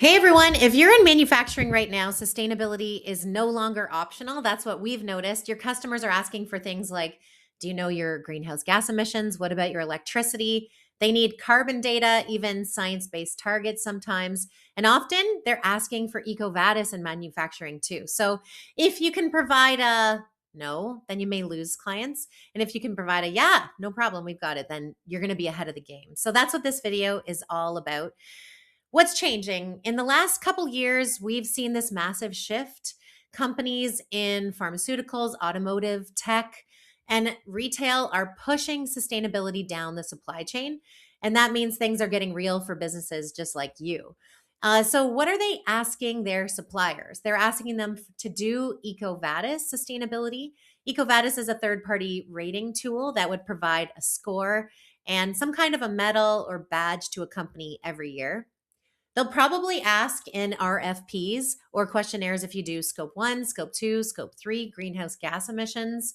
Hey everyone, if you're in manufacturing right now, sustainability is no longer optional. That's what we've noticed. Your customers are asking for things like, do you know your greenhouse gas emissions? What about your electricity? They need carbon data, even science-based targets sometimes. And often they're asking for EcoVadis in manufacturing too. So if you can provide a no, then you may lose clients. And if you can provide a yeah, no problem, we've got it, then you're going to be ahead of the game. So that's what this video is all about. What's changing? In the last couple years, we've seen this massive shift. Companies in pharmaceuticals, automotive, tech, and retail are pushing sustainability down the supply chain. And that means things are getting real for businesses just like you. So, what are they asking their suppliers? They're asking them to do EcoVadis sustainability. EcoVadis is a third party rating tool that would provide a score and some kind of a medal or badge to a company every year. They'll probably ask in RFPs or questionnaires if you do scope one, scope two, scope three greenhouse gas emissions.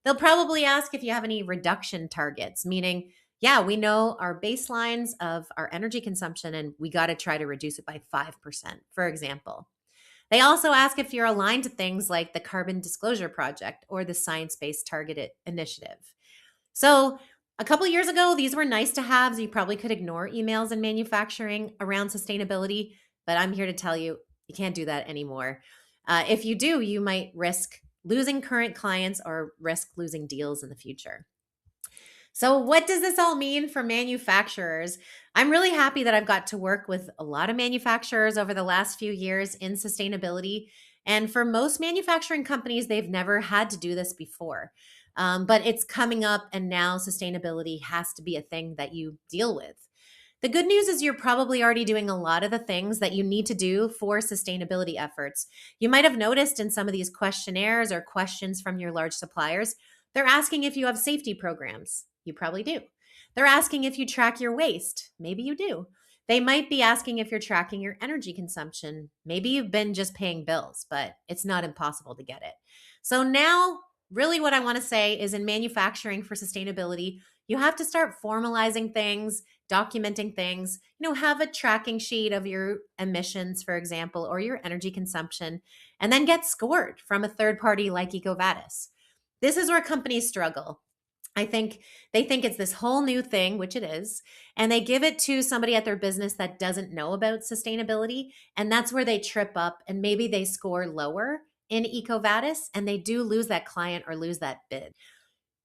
They'll probably ask if you have any reduction targets, meaning, yeah, we know our baselines of our energy consumption and we got to try to reduce it by 5%, for example. They also ask if you're aligned to things like the Carbon Disclosure Project or the Science Based Targeted Initiative. So, a couple years ago, these were nice to haves. You probably could ignore emails in manufacturing around sustainability, but I'm here to tell you, you can't do that anymore. If you do, you might risk losing current clients or risk losing deals in the future. So, what does this all mean for manufacturers? I'm really happy that I've got to work with a lot of manufacturers over the last few years in sustainability. And for most manufacturing companies, they've never had to do this before. But it's coming up, and now sustainability has to be a thing that you deal with. The good news is you're probably already doing a lot of the things that you need to do for sustainability efforts. You might have noticed in some of these questionnaires or questions from your large suppliers, they're asking if you have safety programs. You probably do. They're asking if you track your waste. Maybe you do. They might be asking if you're tracking your energy consumption. Maybe you've been just paying bills, but it's not impossible to get it. So now, really, what I want to say is in manufacturing for sustainability, you have to start formalizing things, documenting things, have a tracking sheet of your emissions, for example, or your energy consumption, and then get scored from a third party like EcoVadis. This is where companies struggle. I think they think it's this whole new thing, which it is, and they give it to somebody at their business that doesn't know about sustainability. And that's where they trip up and maybe they score lower in EcoVadis and they do lose that client or lose that bid.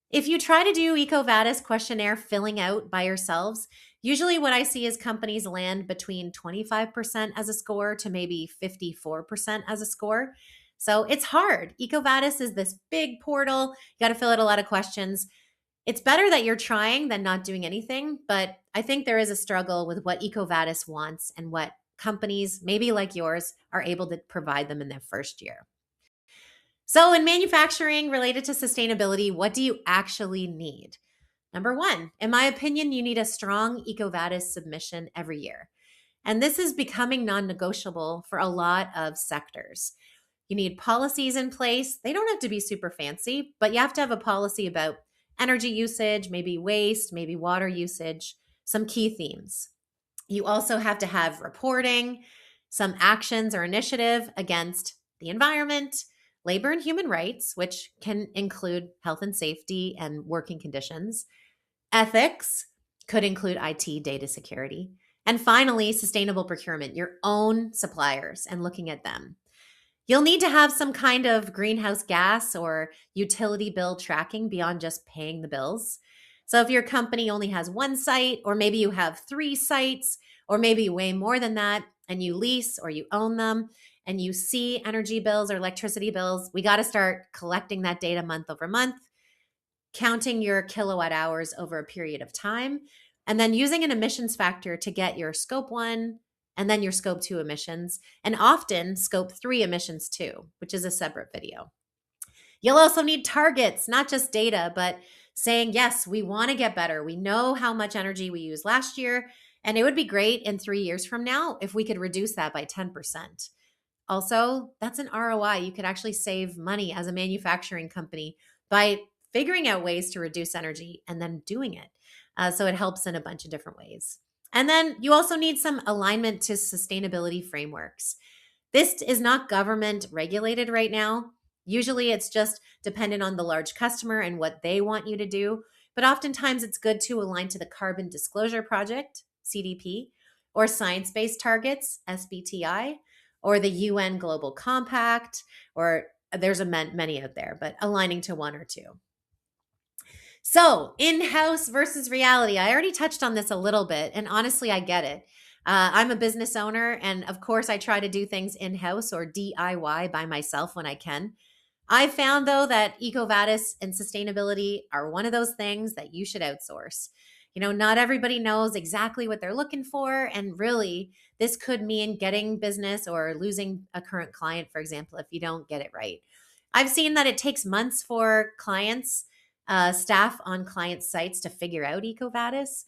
If you try to do EcoVadis questionnaire filling out by yourselves, usually what I see is companies land between 25% as a score to maybe 54% as a score. So it's hard. EcoVadis is this big portal. You got to fill out a lot of questions. It's better that you're trying than not doing anything, but I think there is a struggle with what EcoVadis wants and what companies, maybe like yours, are able to provide them in their first year. So, in manufacturing related to sustainability, what do you actually need? Number one, in my opinion, you need a strong EcoVadis submission every year. And this is becoming non negotiable for a lot of sectors. You need policies in place. They don't have to be super fancy, but you have to have a policy about energy usage, maybe waste, maybe water usage, some key themes. You also have to have reporting, some actions or initiative against the environment, labor and human rights, which can include health and safety and working conditions. Ethics could include IT, data security. And finally, sustainable procurement, your own suppliers and looking at them. You'll need to have some kind of greenhouse gas or utility bill tracking beyond just paying the bills. So if your company only has one site, or maybe you have three sites, or maybe way more than that, and you lease or you own them, and you see energy bills or electricity bills, we got to start collecting that data month over month, counting your kilowatt hours over a period of time, and then using an emissions factor to get your scope one, and then your scope two emissions, and often scope three emissions too, which is a separate video. You'll also need targets, not just data, but saying, yes, we want to get better. We know how much energy we used last year, and it would be great in 3 years from now if we could reduce that by 10%. Also, that's an ROI. You could actually save money as a manufacturing company by figuring out ways to reduce energy and then doing it. So it helps in a bunch of different ways. And then you also need some alignment to sustainability frameworks. This is not government regulated right now. Usually it's just dependent on the large customer and what they want you to do. But oftentimes it's good to align to the Carbon Disclosure Project, CDP, or Science Based Targets, SBTI, or the UN Global Compact, or there's many out there, but aligning to one or two. So, in house versus reality. I already touched on this a little bit, and honestly, I get it. I'm a business owner, and of course, I try to do things in house or DIY by myself when I can. I found though that EcoVadis and sustainability are one of those things that you should outsource. Not everybody knows exactly what they're looking for. And really, this could mean getting business or losing a current client, for example, if you don't get it right. I've seen that it takes months for clients, staff on client sites to figure out EcoVadis.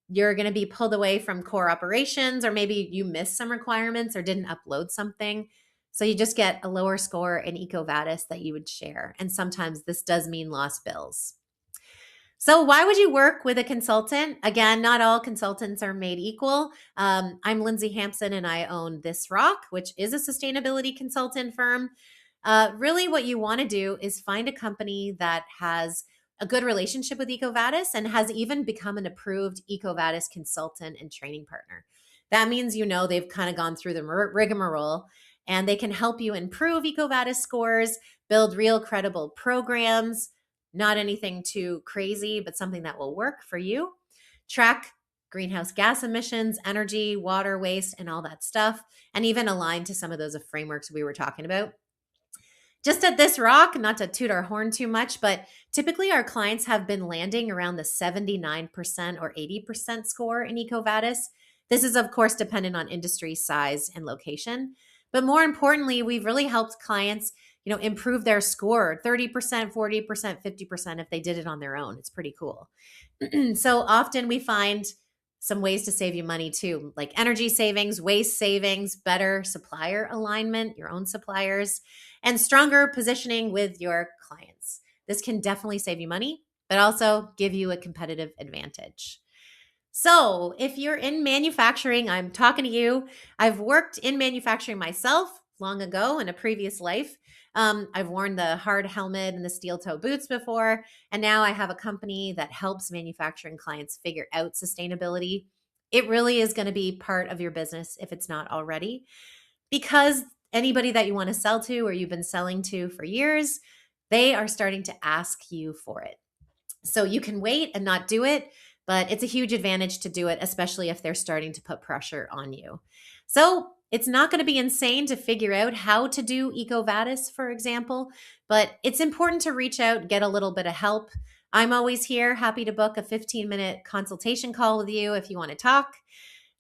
You're going to be pulled away from core operations, or maybe you missed some requirements or didn't upload something. So you just get a lower score in EcoVadis that you would share. And sometimes this does mean lost bills. So why would you work with a consultant? Again, not all consultants are made equal. I'm Lindsay Hampson and I own This Rock, which is a sustainability consultant firm. Really what you want to do is find a company that has a good relationship with EcoVadis and has even become an approved EcoVadis consultant and training partner. That means they've kind of gone through the rigmarole and they can help you improve EcoVadis scores, build real credible programs, not anything too crazy, but something that will work for you. Track greenhouse gas emissions, energy, water waste, and all that stuff, and even align to some of those frameworks we were talking about. Just at This Rock, not to toot our horn too much, but typically our clients have been landing around the 79% or 80% score in EcoVadis. This is, of course, dependent on industry size and location. But more importantly, we've really helped clients, improve their score 30%, 40%, 50% if they did it on their own. It's pretty cool. So often we find some ways to save you money too, like energy savings, waste savings, better supplier alignment, your own suppliers, and stronger positioning with your clients. This can definitely save you money, but also give you a competitive advantage. So, if you're in manufacturing, I'm talking to you. I've worked in manufacturing myself long ago in a previous life. I've worn the hard helmet and the steel toe boots before, and now I have a company that helps manufacturing clients figure out sustainability. It really is going to be part of your business if it's not already, because anybody that you want to sell to or you've been selling to for years, they are starting to ask you for it. So you can wait and not do it, but it's a huge advantage to do it, especially if they're starting to put pressure on you. So it's not going to be insane to figure out how to do EcoVadis, for example, but it's important to reach out, get a little bit of help. I'm always here, happy to book a 15-minute consultation call with you if you want to talk.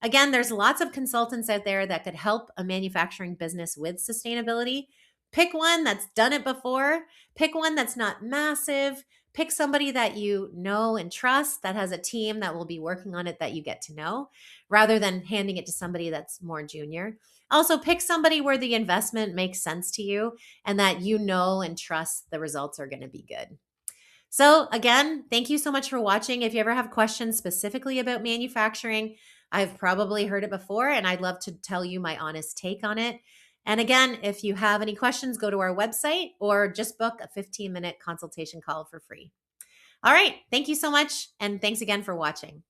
Again, there's lots of consultants out there that could help a manufacturing business with sustainability. Pick one that's done it before. Pick one that's not massive. Pick somebody that you know and trust that has a team that will be working on it that you get to know, rather than handing it to somebody that's more junior. Also, pick somebody where the investment makes sense to you and that you know and trust the results are going to be good. So, again, thank you so much for watching. If you ever have questions specifically about manufacturing, I've probably heard it before, and I'd love to tell you my honest take on it. And again, if you have any questions, go to our website or just book a 15-minute consultation call for free. All right. Thank you so much. And thanks again for watching.